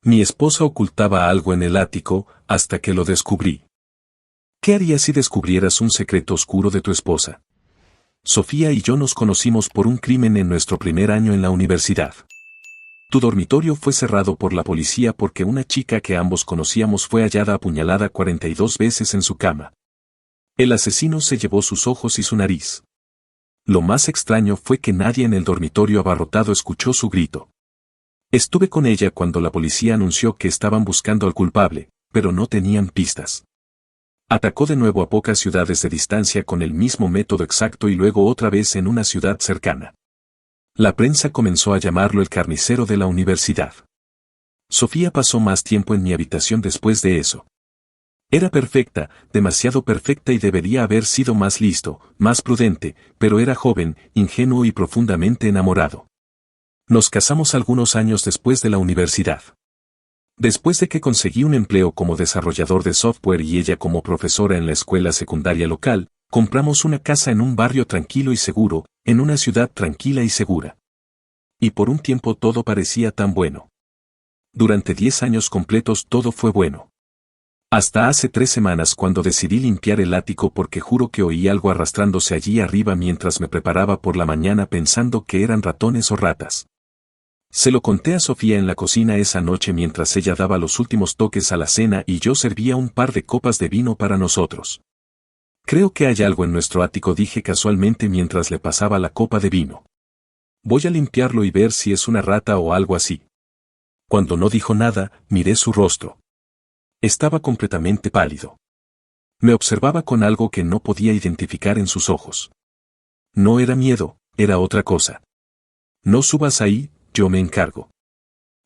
Mi esposa ocultaba algo en el ático, hasta que lo descubrí. ¿Qué harías si descubrieras un secreto oscuro de tu esposa? Sofía y yo nos conocimos por un crimen en nuestro primer año en la universidad. Tu dormitorio fue cerrado por la policía porque una chica que ambos conocíamos fue hallada apuñalada 42 veces en su cama. El asesino se llevó sus ojos y su nariz. Lo más extraño fue que nadie en el dormitorio abarrotado escuchó su grito. Estuve con ella cuando la policía anunció que estaban buscando al culpable, pero no tenían pistas. Atacó de nuevo a pocas ciudades de distancia con el mismo método exacto y luego otra vez en una ciudad cercana. La prensa comenzó a llamarlo el carnicero de la universidad. Sofía pasó más tiempo en mi habitación después de eso. Era perfecta, demasiado perfecta y debería haber sido más listo, más prudente, pero era joven, ingenuo y profundamente enamorado. Nos casamos algunos años después de la universidad. Después de que conseguí un empleo como desarrollador de software y ella como profesora en la escuela secundaria local, compramos una casa en un barrio tranquilo y seguro, en una ciudad tranquila y segura. Y por un tiempo todo parecía tan bueno. Durante 10 años completos todo fue bueno. Hasta hace 3 semanas cuando decidí limpiar el ático porque juro que oí algo arrastrándose allí arriba mientras me preparaba por la mañana pensando que eran ratones o ratas. Se lo conté a Sofía en la cocina esa noche mientras ella daba los últimos toques a la cena y yo servía un par de copas de vino para nosotros. Creo que hay algo en nuestro ático, dije casualmente mientras le pasaba la copa de vino. Voy a limpiarlo y ver si es una rata o algo así. Cuando no dijo nada, miré su rostro. Estaba completamente pálido. Me observaba con algo que no podía identificar en sus ojos. No era miedo, era otra cosa. No subas ahí, yo me encargo.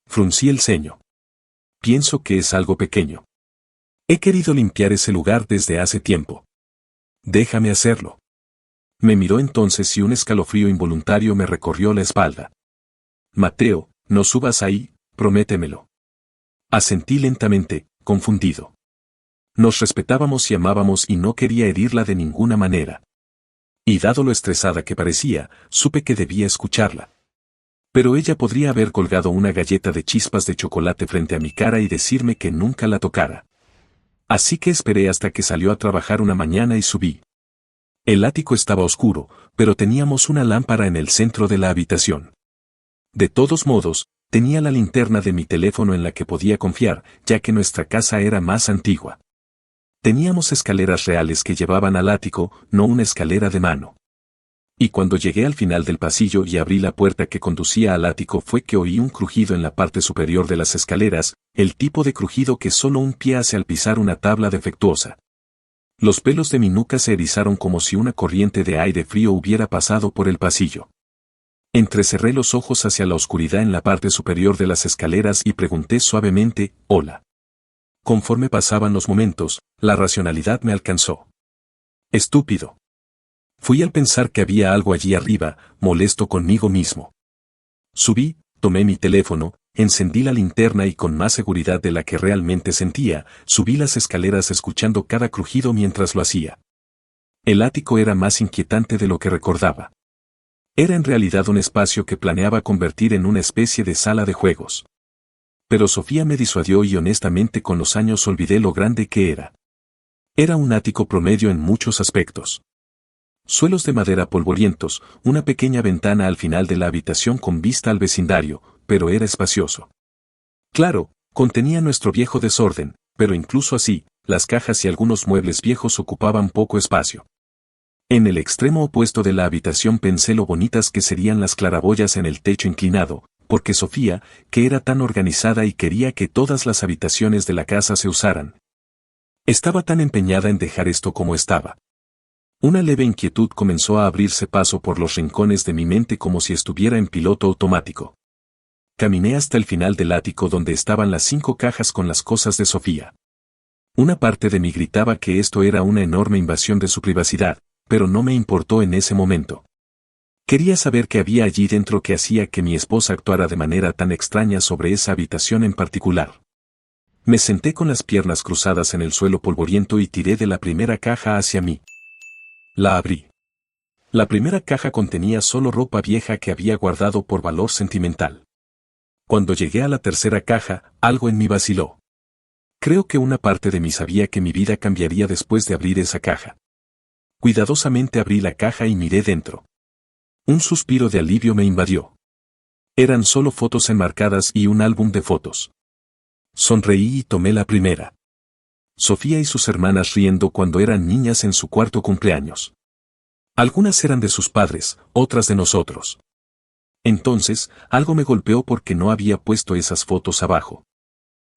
Fruncí el ceño. Pienso que es algo pequeño. He querido limpiar ese lugar desde hace tiempo. Déjame hacerlo. Me miró entonces y un escalofrío involuntario me recorrió la espalda. Mateo, no subas ahí, prométemelo. Asentí lentamente, confundido. Nos respetábamos y amábamos y no quería herirla de ninguna manera. Y dado lo estresada que parecía, supe que debía escucharla. Pero ella podría haber colgado una galleta de chispas de chocolate frente a mi cara y decirme que nunca la tocara. Así que esperé hasta que salió a trabajar una mañana y subí. El ático estaba oscuro, pero teníamos una lámpara en el centro de la habitación. De todos modos, tenía la linterna de mi teléfono en la que podía confiar, ya que nuestra casa era más antigua. Teníamos escaleras reales que llevaban al ático, no una escalera de mano. Y cuando llegué al final del pasillo y abrí la puerta que conducía al ático fue que oí un crujido en la parte superior de las escaleras, el tipo de crujido que solo un pie hace al pisar una tabla defectuosa. Los pelos de mi nuca se erizaron como si una corriente de aire frío hubiera pasado por el pasillo. Entrecerré los ojos hacia la oscuridad en la parte superior de las escaleras y pregunté suavemente, «Hola». Conforme pasaban los momentos, la racionalidad me alcanzó. Estúpido. Fui al pensar que había algo allí arriba, molesto conmigo mismo. Subí, tomé mi teléfono, encendí la linterna y con más seguridad de la que realmente sentía, subí las escaleras escuchando cada crujido mientras lo hacía. El ático era más inquietante de lo que recordaba. Era en realidad un espacio que planeaba convertir en una especie de sala de juegos. Pero Sofía me disuadió y honestamente con los años olvidé lo grande que era. Era un ático promedio en muchos aspectos. Suelos de madera polvorientos, una pequeña ventana al final de la habitación con vista al vecindario, pero era espacioso. Claro, contenía nuestro viejo desorden, pero incluso así, las cajas y algunos muebles viejos ocupaban poco espacio. En el extremo opuesto de la habitación pensé lo bonitas que serían las claraboyas en el techo inclinado, porque Sofía, que era tan organizada y quería que todas las habitaciones de la casa se usaran, estaba tan empeñada en dejar esto como estaba. Una leve inquietud comenzó a abrirse paso por los rincones de mi mente como si estuviera en piloto automático. Caminé hasta el final del ático donde estaban las 5 cajas con las cosas de Sofía. Una parte de mí gritaba que esto era una enorme invasión de su privacidad, pero no me importó en ese momento. Quería saber qué había allí dentro que hacía que mi esposa actuara de manera tan extraña sobre esa habitación en particular. Me senté con las piernas cruzadas en el suelo polvoriento y tiré de la primera caja hacia mí. La abrí. La primera caja contenía solo ropa vieja que había guardado por valor sentimental. Cuando llegué a la tercera caja, algo en mí vaciló. Creo que una parte de mí sabía que mi vida cambiaría después de abrir esa caja. Cuidadosamente abrí la caja y miré dentro. Un suspiro de alivio me invadió. Eran solo fotos enmarcadas y un álbum de fotos. Sonreí y tomé la primera. Sofía y sus hermanas riendo cuando eran niñas en su cuarto cumpleaños. Algunas eran de sus padres, otras de nosotros. Entonces, algo me golpeó porque no había puesto esas fotos abajo.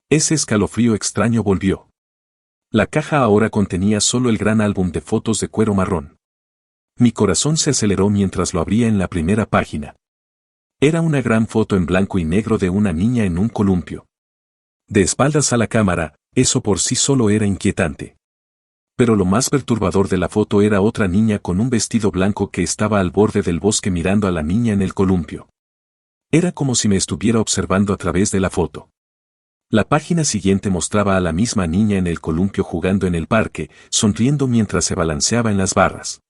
Ese escalofrío extraño volvió. La caja ahora contenía solo el gran álbum de fotos de cuero marrón. Mi corazón se aceleró mientras lo abría en la primera página. Era una gran foto en blanco y negro de una niña en un columpio. De espaldas a la cámara, eso por sí solo era inquietante. Pero lo más perturbador de la foto era otra niña con un vestido blanco que estaba al borde del bosque mirando a la niña en el columpio. Era como si me estuviera observando a través de la foto. La página siguiente mostraba a la misma niña en el columpio jugando en el parque, sonriendo mientras se balanceaba en las barras.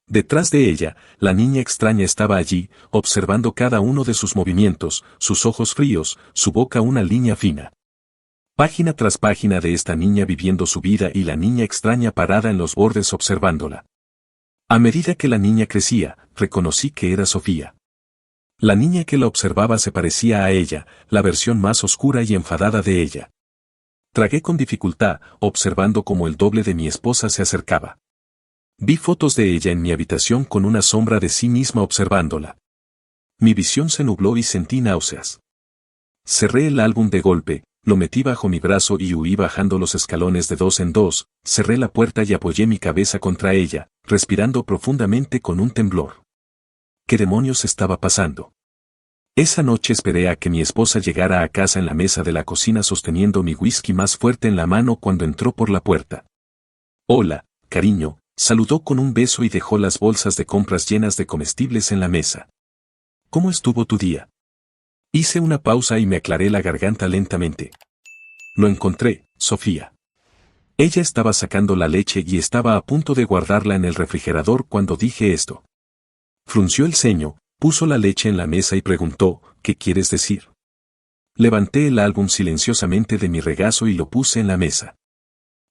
Detrás de ella, la niña extraña estaba allí, observando cada uno de sus movimientos, sus ojos fríos, su boca una línea fina. Página tras página de esta niña viviendo su vida y la niña extraña parada en los bordes observándola. A medida que la niña crecía, reconocí que era Sofía. La niña que la observaba se parecía a ella, la versión más oscura y enfadada de ella. Tragué con dificultad, observando cómo el doble de mi esposa se acercaba. Vi fotos de ella en mi habitación con una sombra de sí misma observándola. Mi visión se nubló y sentí náuseas. Cerré el álbum de golpe, lo metí bajo mi brazo y huí bajando los escalones de 2 en 2, cerré la puerta y apoyé mi cabeza contra ella, respirando profundamente con un temblor. ¿Qué demonios estaba pasando? Esa noche esperé a que mi esposa llegara a casa en la mesa de la cocina sosteniendo mi whisky más fuerte en la mano cuando entró por la puerta. Hola, cariño. Saludó con un beso y dejó las bolsas de compras llenas de comestibles en la mesa. ¿Cómo estuvo tu día? Hice una pausa y me aclaré la garganta lentamente. Lo encontré, Sofía. Ella estaba sacando la leche y estaba a punto de guardarla en el refrigerador cuando dije esto. Frunció el ceño, puso la leche en la mesa y preguntó, ¿qué quieres decir? Levanté el álbum silenciosamente de mi regazo y lo puse en la mesa.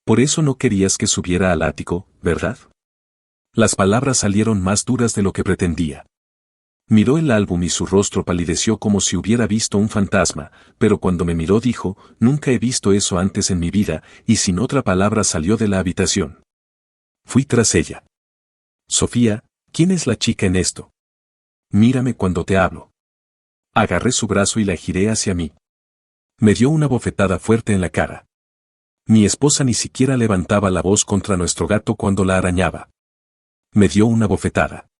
Por eso no querías que subiera al ático, ¿verdad? Las palabras salieron más duras de lo que pretendía. Miró el álbum y su rostro palideció como si hubiera visto un fantasma, pero cuando me miró dijo, nunca he visto eso antes en mi vida, y sin otra palabra salió de la habitación. Fui tras ella. Sofía, ¿quién es la chica en esto? Mírame cuando te hablo. Agarré su brazo y la giré hacia mí. Me dio una bofetada fuerte en la cara. Mi esposa ni siquiera levantaba la voz contra nuestro gato cuando la arañaba. Me dio una bofetada.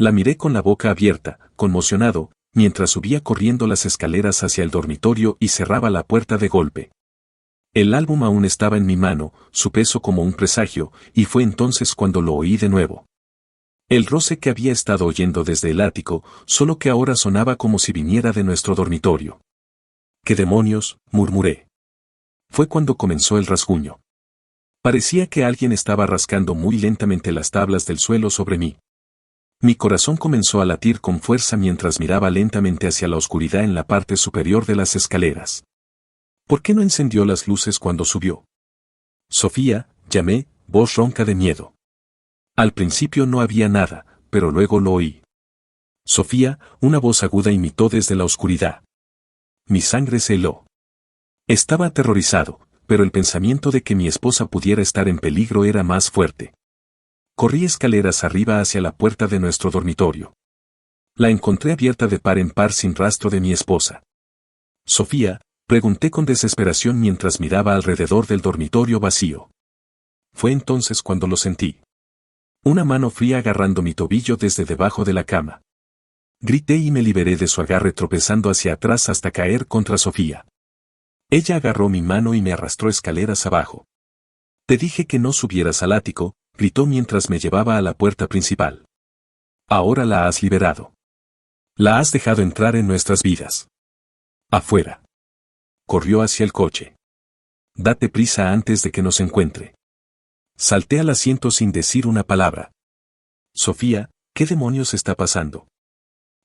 La miré con la boca abierta, conmocionado, mientras subía corriendo las escaleras hacia el dormitorio y cerraba la puerta de golpe. El álbum aún estaba en mi mano, su peso como un presagio, y fue entonces cuando lo oí de nuevo. El roce que había estado oyendo desde el ático, solo que ahora sonaba como si viniera de nuestro dormitorio. ¿Qué demonios?, murmuré. Fue cuando comenzó el rasguño. Parecía que alguien estaba rascando muy lentamente las tablas del suelo sobre mí. Mi corazón comenzó a latir con fuerza mientras miraba lentamente hacia la oscuridad en la parte superior de las escaleras. ¿Por qué no encendió las luces cuando subió? Sofía, llamé, voz ronca de miedo. Al principio no había nada, pero luego lo oí. Sofía, una voz aguda imitó desde la oscuridad. Mi sangre se heló. Estaba aterrorizado, pero el pensamiento de que mi esposa pudiera estar en peligro era más fuerte. Corrí escaleras arriba hacia la puerta de nuestro dormitorio. La encontré abierta de par en par sin rastro de mi esposa. Sofía, pregunté con desesperación mientras miraba alrededor del dormitorio vacío. Fue entonces cuando lo sentí. Una mano fría agarrando mi tobillo desde debajo de la cama. Grité y me liberé de su agarre tropezando hacia atrás hasta caer contra Sofía. Ella agarró mi mano y me arrastró escaleras abajo. Te dije que no subieras al ático, gritó mientras me llevaba a la puerta principal. Ahora la has liberado. La has dejado entrar en nuestras vidas. Afuera. Corrió hacia el coche. Date prisa antes de que nos encuentre. Salté al asiento sin decir una palabra. Sofía, ¿qué demonios está pasando?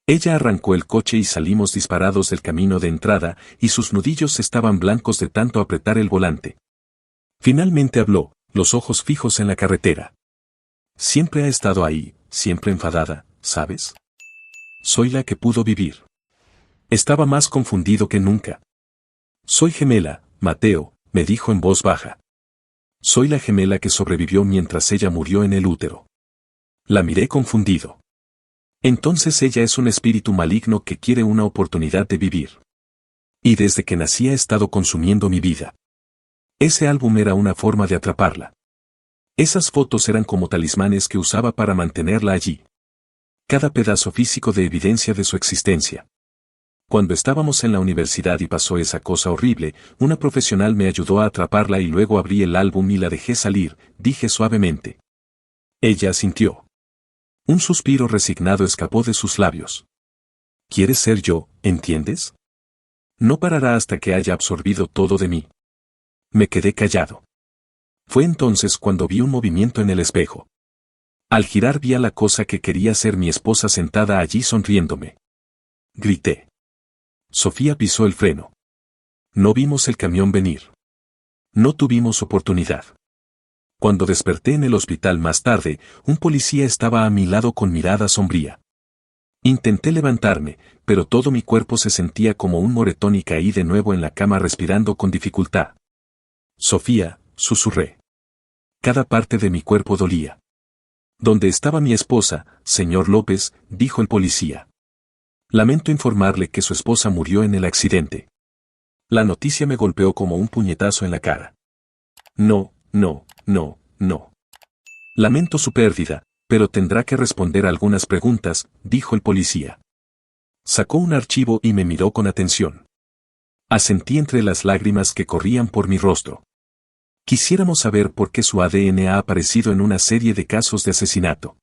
Ella arrancó el coche y salimos disparados del camino de entrada, y sus nudillos estaban blancos de tanto apretar el volante. Finalmente habló, los ojos fijos en la carretera. Siempre ha estado ahí, siempre enfadada, ¿sabes? Soy la que pudo vivir. Estaba más confundido que nunca. Soy gemela, Mateo, me dijo en voz baja. Soy la gemela que sobrevivió mientras ella murió en el útero. La miré confundido. Entonces ella es un espíritu maligno que quiere una oportunidad de vivir. Y desde que nací ha estado consumiendo mi vida. Ese álbum era una forma de atraparla. Esas fotos eran como talismanes que usaba para mantenerla allí. Cada pedazo físico de evidencia de su existencia. Cuando estábamos en la universidad y pasó esa cosa horrible, una profesional me ayudó a atraparla y luego abrí el álbum y la dejé salir, dije suavemente. Ella asintió. Un suspiro resignado escapó de sus labios. ¿Quieres ser yo, entiendes? No parará hasta que haya absorbido todo de mí. Me quedé callado. Fue entonces cuando vi un movimiento en el espejo. Al girar vi a la cosa que quería ser mi esposa sentada allí sonriéndome. Grité. Sofía pisó el freno. No vimos el camión venir. No tuvimos oportunidad. Cuando desperté en el hospital más tarde, un policía estaba a mi lado con mirada sombría. Intenté levantarme, pero todo mi cuerpo se sentía como un moretón y caí de nuevo en la cama respirando con dificultad. Sofía, susurré. Cada parte de mi cuerpo dolía. ¿Dónde estaba mi esposa, señor López?, dijo el policía. Lamento informarle que su esposa murió en el accidente. La noticia me golpeó como un puñetazo en la cara. No. Lamento su pérdida, pero tendrá que responder algunas preguntas, dijo el policía. Sacó un archivo y me miró con atención. Asentí entre las lágrimas que corrían por mi rostro. Quisiéramos saber por qué su ADN ha aparecido en una serie de casos de asesinato.